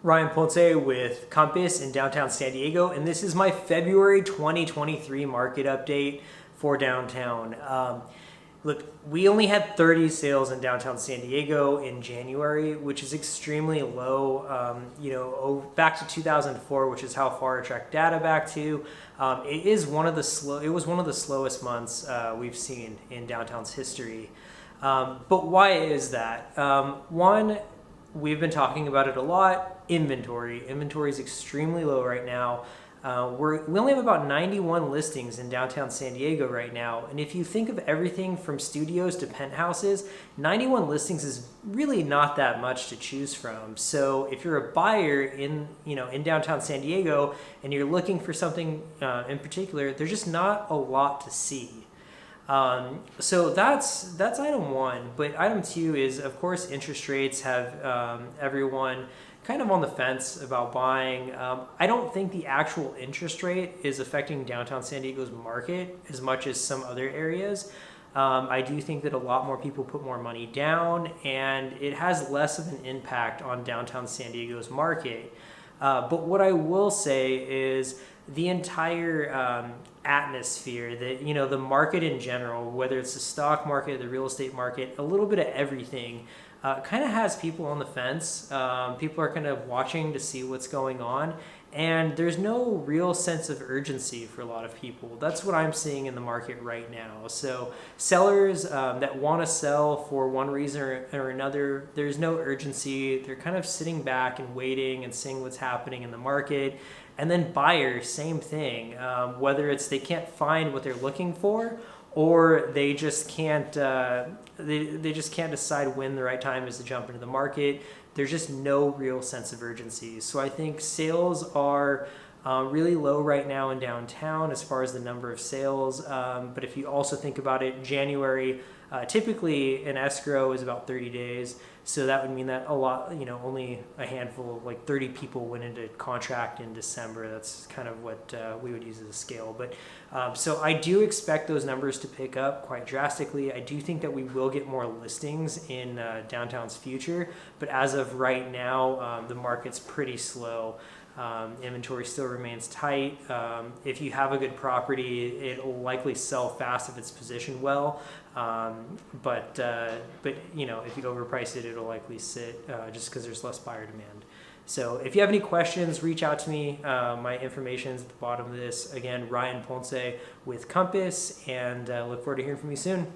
Ryan Ponce with Compass in downtown San Diego, and this is my February 2023 market update for downtown. Look, we only had 30 sales in downtown San Diego in January, which is extremely low. Back to 2004, which is how far I track data back to. It was one of the slowest months we've seen in downtown's history. But why is that? One, we've been talking about it a lot. Inventory is extremely low right now. We only have about 91 listings in downtown San Diego right now. And if you think of everything from studios to penthouses, 91 listings is really not that much to choose from. So if you're a buyer in downtown San Diego and you're looking for something in particular, there's just not a lot to see. So that's item one. But item two is, of course, interest rates have everyone kind of on the fence about buying. I don't think the actual interest rate is affecting downtown San Diego's market as much as some other areas. I do think that a lot more people put more money down, and it has less of an impact on downtown San Diego's market. But what I will say is the entire atmosphere, the market in general, whether it's the stock market, the real estate market, a little bit of everything, kind of has people on the fence. People are kind of watching to see what's going on, and there's no real sense of urgency for a lot of people. That's what I'm seeing in the market right now. So sellers that want to sell for one reason or another, there's no urgency. They're kind of sitting back and waiting and seeing what's happening in the market. And then buyers, same thing. Whether it's they can't find what they're looking for, or they just can't they just can't decide when the right time is to jump into the market. There's just no real sense of urgency. So I think sales are really low right now in downtown as far as the number of sales. But if you also think about it, January, typically an escrow is about 30 days. So that would mean that only a handful, like 30 people went into contract in December. That's kind of what we would use as a scale. But so I do expect those numbers to pick up quite drastically. I do think that we will get more listings in downtown's future. But as of right now, the market's pretty slow. Inventory still remains tight. If you have a good property, it'll likely sell fast if it's positioned well. But if you overprice it, it'll likely sit just because there's less buyer demand. So if you have any questions, reach out to me. My information is at the bottom of this. Again, Ryan Ponce with Compass, and look forward to hearing from you soon.